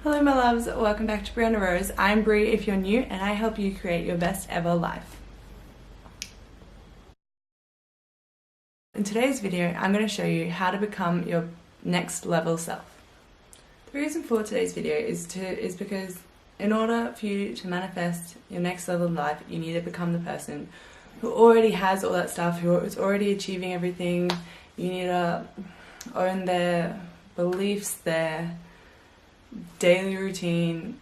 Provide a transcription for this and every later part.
Hello my loves, welcome back to Brianna Rose. I'm Brie if you're new, and I help you create your best ever life. In today's video, I'm going to show you how to become your next level self. The reason for today's video is because in order for you to manifest your next level of life, you need to become the person who already has all that stuff, who is already achieving everything. You need to own their beliefs, their daily routine,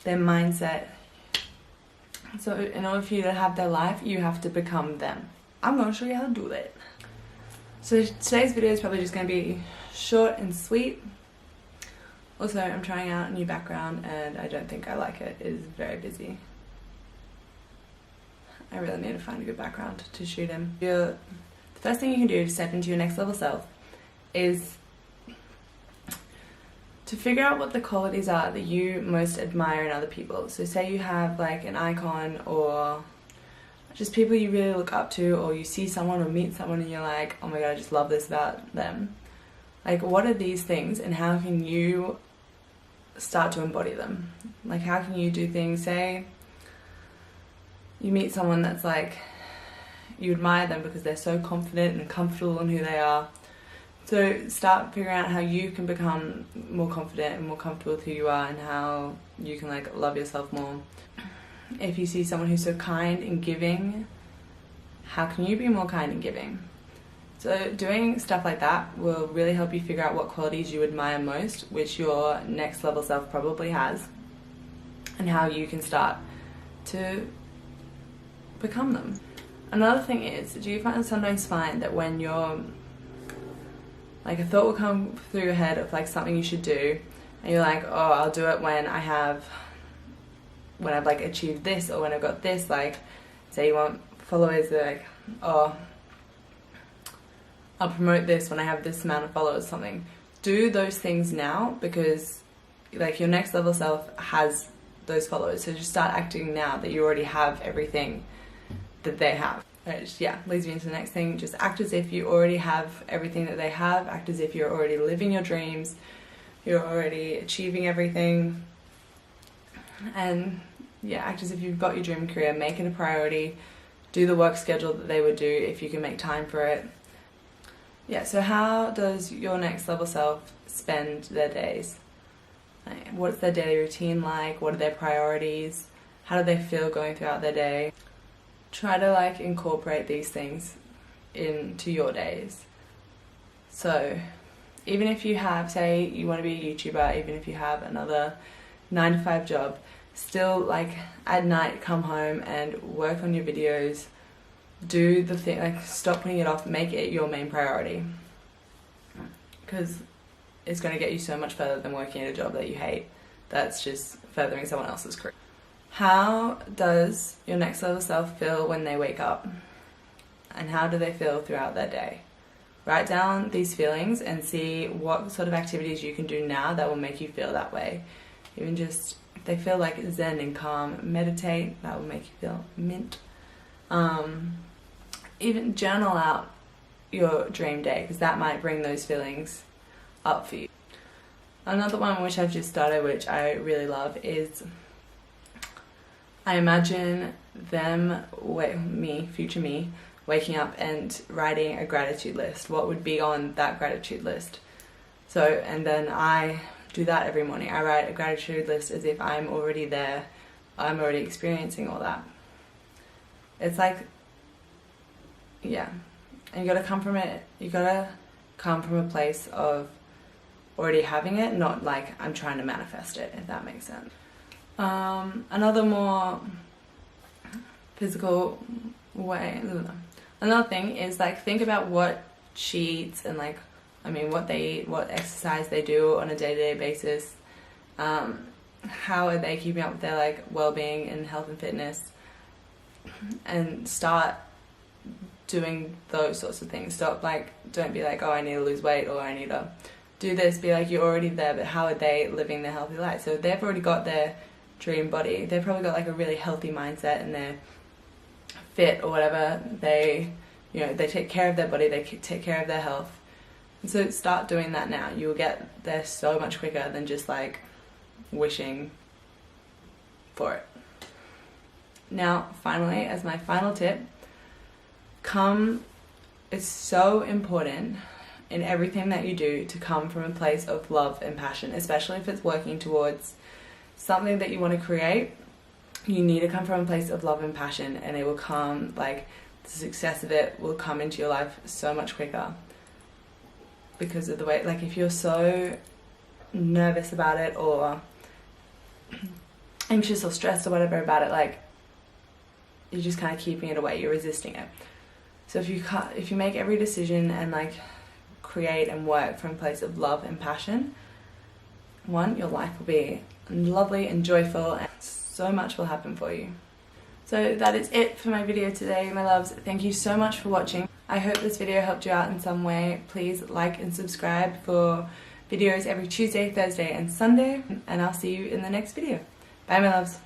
their mindset. So in order for you to have their life, you have to become them. I'm going to show you how to do that. So today's video is probably just going to be short and sweet. Also, I'm trying out a new background and I don't think I like it. It is very busy. I really need to find a good background to shoot in. The first thing you can do to step into your next level self is to figure out what the qualities are that you most admire in other people. So say you have like an icon or just people you really look up to, or you see someone or meet someone and you're like, oh my god, I just love this about them. Like, what are these things and how can you start to embody them? Like, how can you do things? Say you meet someone that's like, you admire them because they're so confident and comfortable in who they are. So start figuring out how you can become more confident and more comfortable with who you are, and how you can like love yourself more. If you see someone who's so kind and giving, how can you be more kind and giving? So doing stuff like that will really help you figure out what qualities you admire most, which your next level self probably has, and how you can start to become them. Another thing is, do you sometimes find that when you're like, a thought will come through your head of like something you should do, and you're like, oh, I'll do it when I've like achieved this, or when I've got this, like say you want followers, they're like, oh, I'll promote this when I have this amount of followers, something. Do those things now, because like your next level self has those followers, so just start acting now that you already have everything that they have. Which, yeah, leads me into the next thing. Just act as if you already have everything that they have. Act as if you're already living your dreams. You're already achieving everything. And yeah, act as if you've got your dream career. Make it a priority. Do the work schedule that they would do if you can make time for it. Yeah, so how does your next level self spend their days? Like, what's their daily routine like? What are their priorities? How do they feel going throughout their day? Try to like incorporate these things into your days. So even if you have, say you want to be a YouTuber, even if you have another 9-to-5 job, still like at night come home and work on your videos. Do the thing, like stop putting it off, make it your main priority, because it's going to get you so much further than working at a job that you hate. That's just furthering someone else's career. How does your next level self feel when they wake up? And how do they feel throughout their day? Write down these feelings and see what sort of activities you can do now that will make you feel that way. Even just, if they feel like zen and calm, meditate, that will make you feel mint. Even journal out your dream day, because that might bring those feelings up for you. Another one which I've just started, which I really love, is I imagine them, future me, waking up and writing a gratitude list. What would be on that gratitude list? So, and then I do that every morning. I write a gratitude list as if I'm already there. I'm already experiencing all that. It's like, yeah. And you gotta come from it. You gotta come from a place of already having it, not like I'm trying to manifest it, if that makes sense. Another more physical way, another thing is like think about what she eats and like, what they eat, what exercise they do on a day-to-day basis. How are they keeping up with their like well-being and health and fitness, and start doing those sorts of things. Don't be like, oh, I need to lose weight, or I need to do this. Be like, you're already there, but how are they living their healthy life? So they've already got their dream body. They've probably got like a really healthy mindset, and they're fit or whatever. They take care of their body, they take care of their health. And so start doing that now. You will get there so much quicker than just like wishing for it. Now, finally, as my final tip, it's so important in everything that you do to come from a place of love and passion, especially if it's working towards something that you want to create. You need to come from a place of love and passion, and it will come, like, the success of it will come into your life so much quicker because of the way, like, if you're so nervous about it or anxious or stressed or whatever about it, like, you're just kind of keeping it away, you're resisting it. So if you make every decision and, like, create and work from a place of love and passion, your life will be lovely and joyful, and so much will happen for you. So that is it for my video today, my loves. Thank you so much for watching. I hope this video helped you out in some way. Please like and subscribe for videos every Tuesday, Thursday and Sunday, and I'll see you in the next video. Bye, my loves.